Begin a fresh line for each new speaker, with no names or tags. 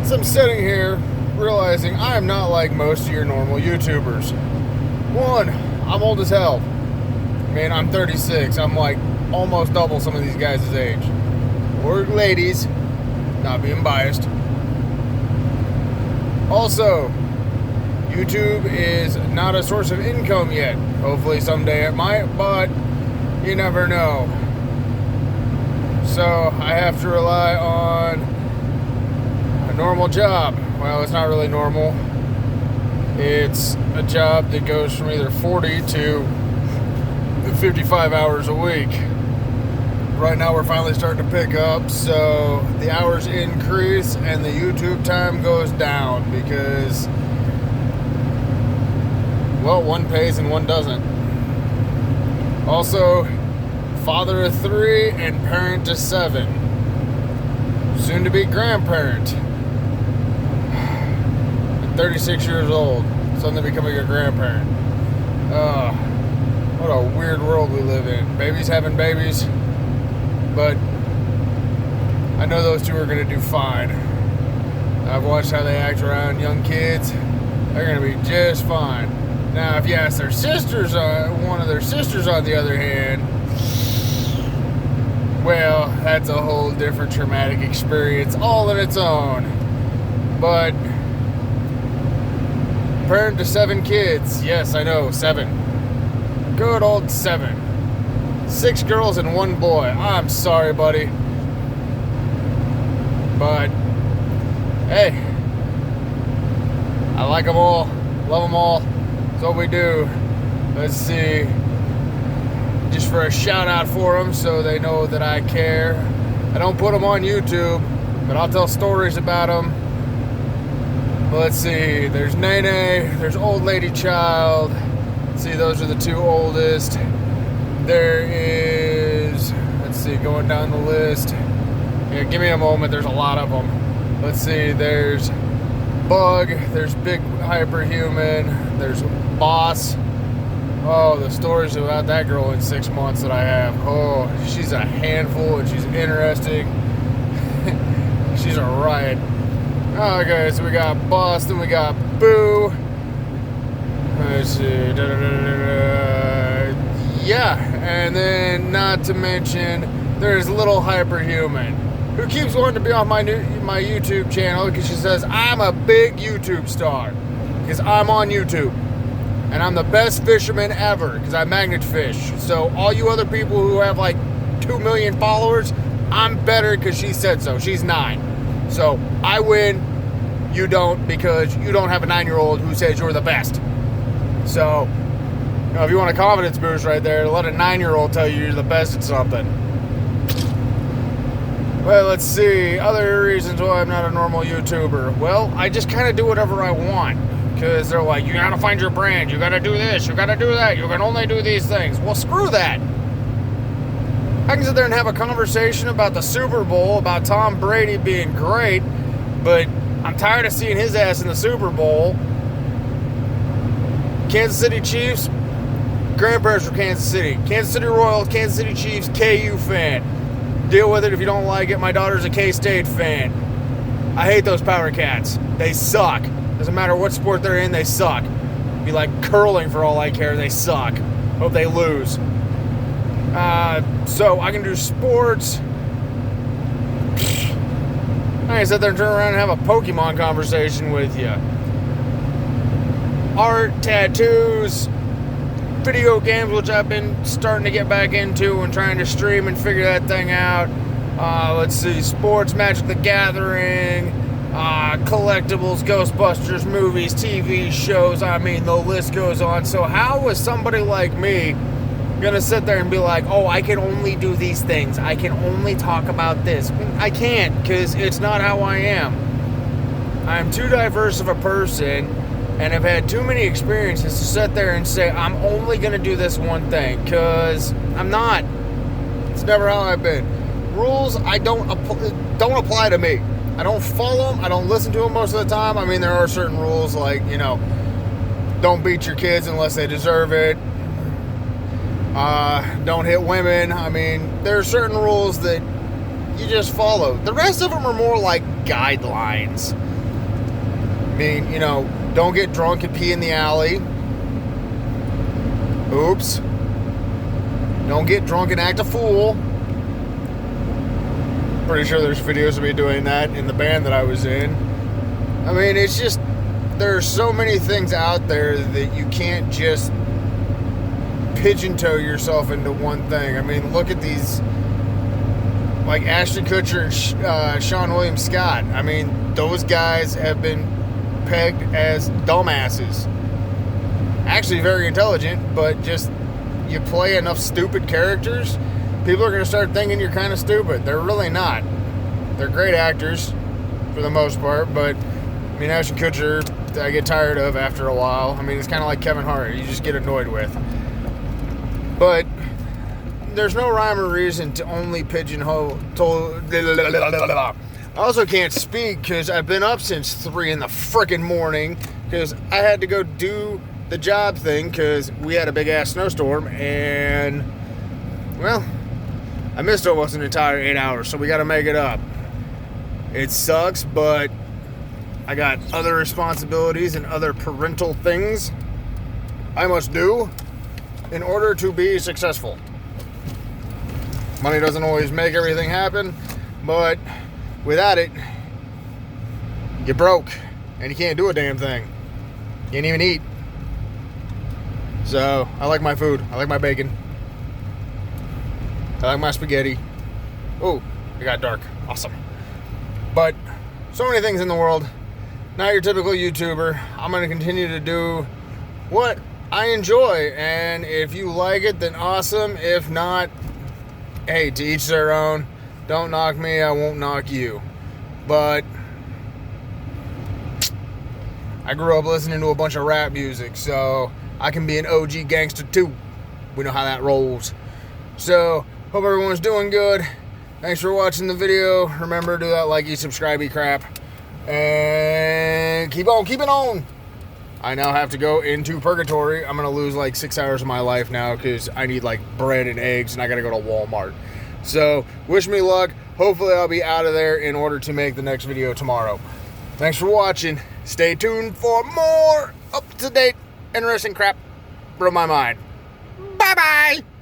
So I'm sitting here realizing I am not like most of your normal YouTubers. One, I'm old as hell. Man, I'm 36. I'm like almost double some of these guys' age. Or ladies, not being biased. Also, YouTube is not a source of income yet. Hopefully someday it might, but you never know. So I have to rely on a normal job. Well, it's not really normal. It's a job that goes from either 40 to 55 hours a week. Right now we're finally starting to pick up, so the hours increase and the YouTube time goes down because, well, one pays and one doesn't. Also, father of 3 and parent of 7. Soon to be grandparent. At 36 years old, suddenly becoming a grandparent. What a weird world we live in. Babies having babies, but I know those two are going to do fine. I've watched how they act around young kids. They're going to be just fine. Now, if you ask their sisters, one of their sisters on the other hand, well, that's a whole different traumatic experience all on its own. But parent to 7 kids. Yes, I know, 7. Good old 7. 6 girls and 1 boy. I'm sorry, buddy. But, hey, I like them all. Love them all. That's what we do. Let's see. Just for a shout out for them so they know that I care. I don't put them on YouTube, but I'll tell stories about them. Let's see. There's Nene. There's Old Lady Child. Let's see, those are the 2 oldest. There is, let's see, going down the list. Yeah, give me a moment. There's a lot of them. Let's see. There's Bug. There's Big Hyperhuman. There's Boss. Oh, the stories about that girl in 6 months that I have. Oh, she's a handful and she's interesting. She's a riot. Okay, so we got Boss, then we got Boo. Let's see. Yeah, and then not to mention, there's Little Hyperhuman, who keeps wanting to be on my YouTube channel because she says I'm a big YouTube star because I'm on YouTube. And I'm the best fisherman ever because I magnet fish. So all you other people who have like 2 million followers, I'm better because she said so. She's 9. So I win, you don't, because you don't have a 9-year-old who says you're the best. So, you know, if you want a confidence boost right there, let a 9-year-old tell you you're the best at something. Well, let's see. Other reasons why I'm not a normal YouTuber. Well, I just kind of do whatever I want. Because they're like, you gotta find your brand, you gotta do this, you gotta do that, you can only do these things. Well, screw that. I can sit there and have a conversation about the Super Bowl, about Tom Brady being great, but I'm tired of seeing his ass in the Super Bowl. Kansas City Chiefs, grandparents from Kansas City. Kansas City Royals, Kansas City Chiefs, KU fan. Deal with it if you don't like it. My daughter's a K-State fan. I hate those Power Cats. They suck. Doesn't matter what sport they're in, they suck. Be like curling for all I care, they suck. Hope they lose. So I can do sports. I can sit there and turn around and have a Pokemon conversation with you. Art, tattoos, video games, which I've been starting to get back into and trying to stream and figure that thing out. Let's see, sports, Magic the Gathering, collectibles, Ghostbusters, movies, TV shows, I mean, the list goes on. So how is somebody like me gonna sit there and be like, oh, I can only do these things, I can only talk about this? I can't, because it's not how I am. I'm too diverse of a person, and I've had too many experiences to sit there and say, I'm only gonna do this one thing, because I'm not. It's never how I've been. Rules, don't apply to me. I don't follow them. I don't listen to them most of the time. I mean, there are certain rules like, you know, don't beat your kids unless they deserve it. Don't hit women. I mean, there are certain rules that you just follow. The rest of them are more like guidelines. I mean, you know, don't get drunk and pee in the alley. Oops. Don't get drunk and act a fool. Pretty sure there's videos of me doing that in the band that I was in. I mean, it's just, there's so many things out there that you can't just pigeon-toe yourself into one thing. I mean, look at these, like Ashton Kutcher and Sean William Scott. I mean, those guys have been pegged as dumbasses. Actually very intelligent, but just, you play enough stupid characters, people are going to start thinking you're kind of stupid. They're really not. They're great actors for the most part, but I mean, Ashton Kutcher, I get tired of after a while. I mean, it's kind of like Kevin Hart. You just get annoyed with. But there's no rhyme or reason to only pigeonhole. I also can't speak because I've been up since 3 in the frickin' morning because I had to go do the job thing because we had a big ass snowstorm and, well, I missed almost an entire 8 hours, so we got to make it up. It sucks, but I got other responsibilities and other parental things I must do in order to be successful. Money doesn't always make everything happen, but without it, you're broke and you can't do a damn thing. You can't even eat. So, I like my food. I like my bacon. I like my spaghetti. Oh, it got dark. Awesome. But, so many things in the world. Not your typical YouTuber. I'm going to continue to do what I enjoy. And if you like it, then awesome. If not, hey, to each their own. Don't knock me, I won't knock you. But I grew up listening to a bunch of rap music, so I can be an OG gangster too. We know how that rolls. So, hope everyone's doing good. Thanks for watching the video. Remember to do that likey, subscribey crap. And keep on keeping on. I now have to go into purgatory. I'm going to lose like 6 hours of my life now because I need like bread and eggs and I got to go to Walmart. So, wish me luck. Hopefully I'll be out of there in order to make the next video tomorrow. Thanks for watching. Stay tuned for more up-to-date, interesting crap from my mind. Bye-bye!